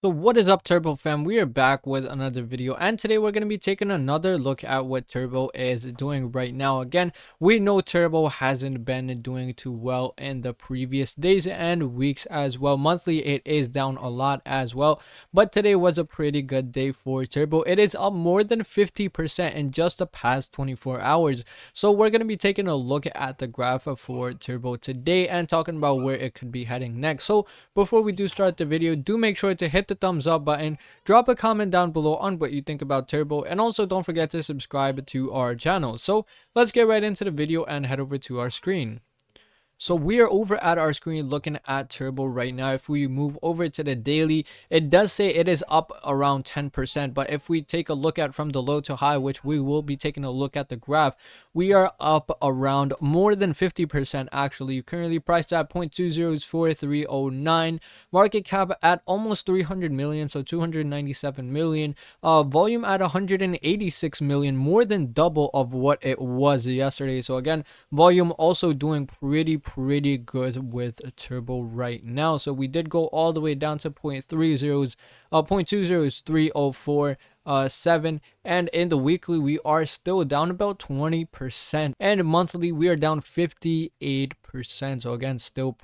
So what is up, Turbo fam? We are back with another video, and today we're going to be taking another look at what Turbo is doing right now. Again, we know Turbo hasn't been doing too well in the previous days and weeks as well. Monthly it is down a lot as well, but today was a pretty good day for Turbo. It is up more than 50% in just the past 24 hours. So we're going to be taking a look at the graph for Turbo today and talking about where it could be heading next. So before we do start the video, do make sure to hit the thumbs up button, drop a comment down below on what you think about Turbo, and also don't forget to subscribe to our channel. So let's get right into the video and head over to our screen. So we are over at our screen looking at Turbo right now. If we move over to the daily, it does say it is up around 10%, but if we take a look at from the low to high, which we will be taking a look at the graph, we are up around more than 50% actually. Currently priced at 0.204309, market cap at almost 300 million, so 297 million, volume at 186 million, more than double of what it was yesterday. So again, volume also doing pretty good with Turbo right now. So we did go all the way down to 0.300304.7, and in the weekly we are still down about 20%, and monthly we are down 58%. So again, still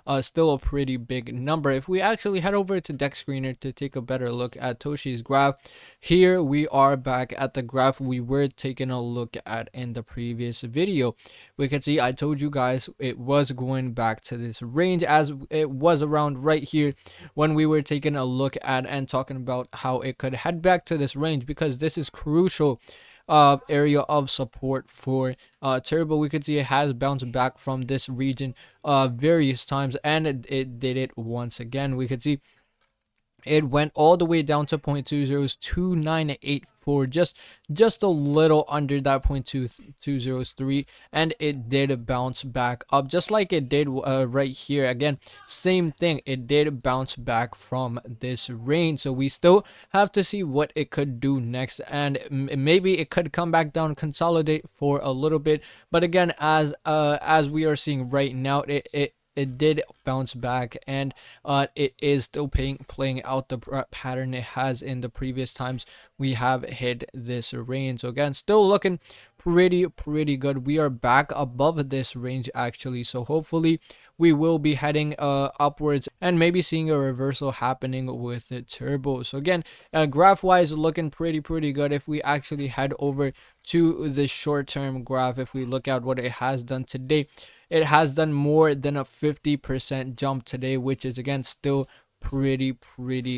a pretty big number. If we actually head over to Dex Screener to take a better look at Toshi's graph, here we are back at the graph we were taking a look at in the previous video. We can see I told you guys it was going back to this range, as it was around right here when we were taking a look at and talking about how it could head back to this range, because this is crucial area of support for Turbo. We could see it has bounced back from this region various times, and it did it once again. We could see it went all the way down to 0.202984, just a little under that 0.2203, and it did bounce back up just like it did right here. Again, same thing, it did bounce back from this range. So we still have to see what it could do next, and maybe it could come back down, consolidate for a little bit. But again, as we are seeing right now, it did bounce back, and it is still playing out the pattern it has in the previous times we have hit this range. So again, still looking pretty good. We are back above this range actually, so hopefully we will be heading upwards and maybe seeing a reversal happening with the Turbo. So again, graph wise, looking pretty good. If we actually head over to the short-term graph, if we look at what it has done today, it has done more than a 50% jump today, which is again still pretty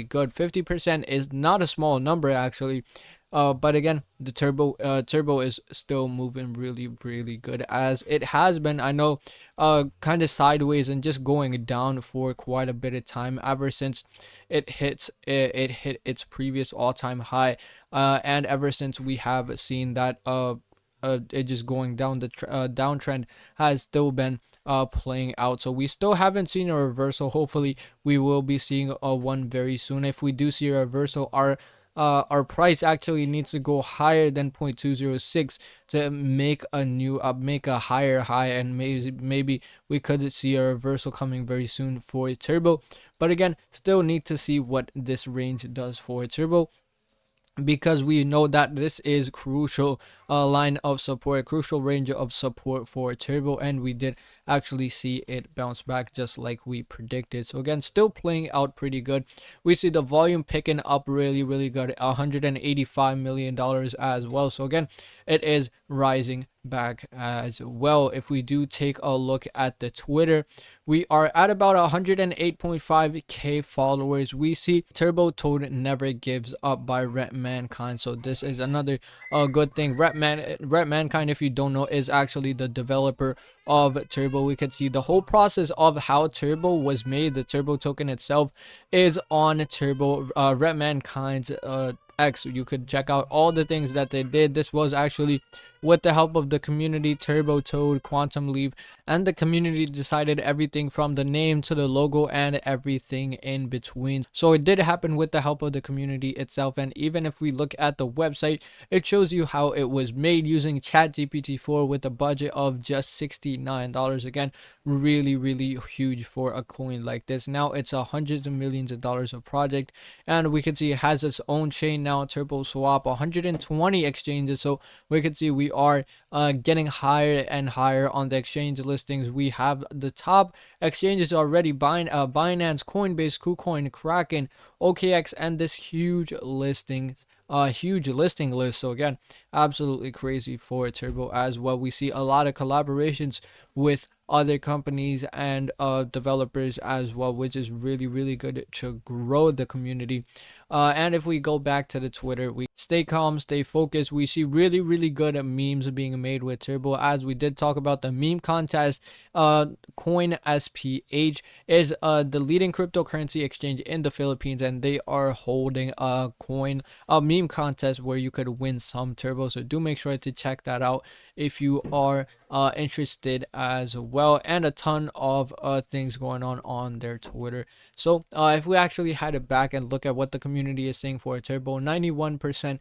good. 50% is not a small number actually. But again, the Turbo is still moving really good, as it has been, I know, kind of sideways and just going down for quite a bit of time ever since it hit its previous all-time high, and ever since we have seen that it just going down. The downtrend has still been playing out, so we still haven't seen a reversal. Hopefully we will be seeing one very soon. If we do see a reversal, our price actually needs to go higher than 0.206 to make a higher high, and maybe we could see a reversal coming very soon for Turbo. But again, still need to see what this range does for Turbo, because we know that this is crucial line of support, crucial range of support for Turbo, and we did actually see it bounce back just like we predicted. So again, still playing out pretty good. We see the volume picking up really good, $185 million as well. So again, it is rising back as well. If we do take a look at the Twitter, we are at about 108.5k followers. We see Turbo Toad Never Gives Up by Rep Mankind. So this is another good thing. Rep Mankind, if you don't know, is actually the developer of Turbo. We could see the whole process of how Turbo was made. The Turbo token itself is on Turbo Rep Mankind's X. You could check out all the things that they did. This was actually with the help of the community, Turbo, Toad, Quantum Leap, and the community decided everything from the name to the logo and everything in between. So it did happen with the help of the community itself. And even if we look at the website, it shows you how it was made using ChatGPT 4 with a budget of just $69. Again, really huge for a coin like this. Now it's hundreds of millions of dollars of project, and we can see it has its own chain now, Turbo Swap, 120 exchanges. So we can see we are getting higher and higher on the exchange listings. We have the top exchanges already: Binance, Coinbase, KuCoin, Kraken, OKX, and this huge listing list. So again, absolutely crazy for Turbo as well. We see a lot of collaborations with other companies and developers as well, which is really good to grow the community. And if we go back to the Twitter, we stay calm, stay focused. We see really good memes being made with Turbo, as we did talk about the meme contest. Coin SPH is the leading cryptocurrency exchange in the Philippines, and they are holding a meme contest where you could win some Turbo. So do make sure to check that out if you are interested as well. And a ton of things going on their Twitter. So if we actually had it back and look at what the community is saying for Turbo, 91%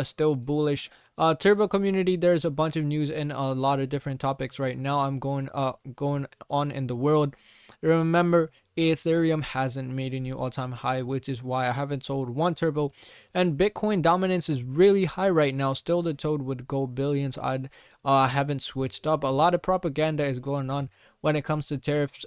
still bullish. Turbo community, there's a bunch of news and a lot of different topics right now. I'm going on in the world. Remember, Ethereum hasn't made a new all-time high, which is why I haven't sold one Turbo. And Bitcoin dominance is really high right now. Still, the Toad would go billions. I haven't switched up. A lot of propaganda is going on when it comes to tariffs.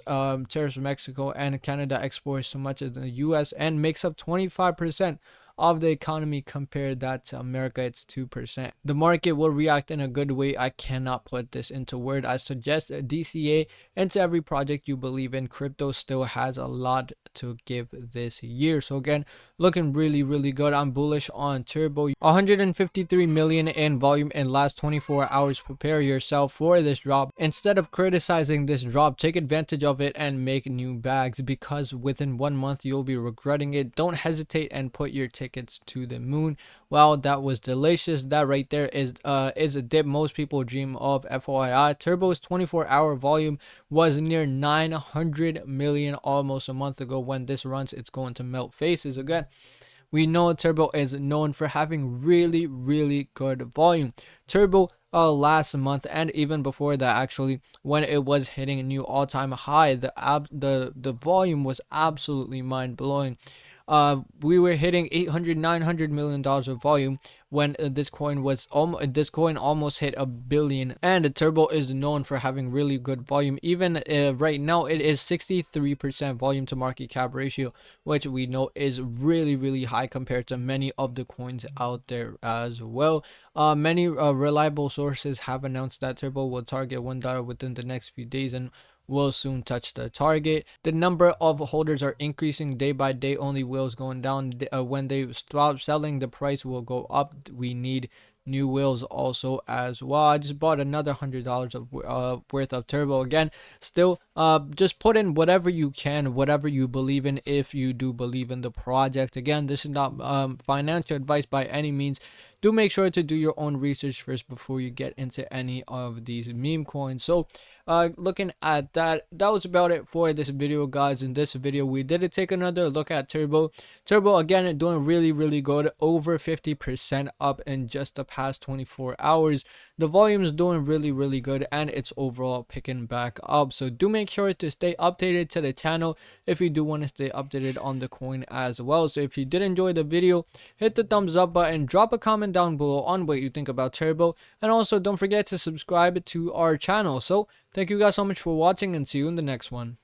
Mexico and Canada export so much as the US and makes up 25% of the economy. Compared that to America, it's 2%. The market will react in a good way. I cannot put this into word. I suggest a DCA into every project you believe in. Crypto still has a lot to give this year. So again, looking really good. I'm bullish on Turbo. 153 million in volume in last 24 hours. Prepare yourself for this drop. Instead of criticizing this drop, take advantage of it and make new bags, because within 1 month you'll be regretting it. Don't hesitate and put your tickets to the moon. Wow, that was delicious. That right there is a dip most people dream of. FYI, Turbo's 24-hour volume was near 900 million almost a month ago. When this runs, it's going to melt faces. Again, we know Turbo is known for having really good volume. Turbo last month and even before that, actually, when it was hitting a new all-time high, the volume was absolutely mind-blowing. We were hitting 800-900 million dollars of volume when this coin almost hit a billion. And Turbo is known for having really good volume. Even right now, it is 63% volume to market cap ratio, which we know is really high compared to many of the coins out there as well. Many reliable sources have announced that Turbo will target $1 within the next few days and will soon touch the target. The number of holders are increasing day by day. Only whales going down. When they stop selling, the price will go up. We need new whales also as well. I just bought another $100 of worth of Turbo. Again, still just put in whatever you can, whatever you believe in, if you do believe in the project. Again, this is not financial advice by any means. Do make sure to do your own research first before you get into any of these meme coins. So looking at that was about it for this video, guys. In this video, we did take another look at Turbo. Again, doing really good, over 50% up in just the past 24 hours. The volume is doing really good, and it's overall picking back up. So do make sure to stay updated to the channel if you do want to stay updated on the coin as well. So if you did enjoy the video, hit the thumbs up button, drop a comment down below on what you think about Turbo, and also don't forget to subscribe to our channel. So thank you guys so much for watching, and see you in the next one.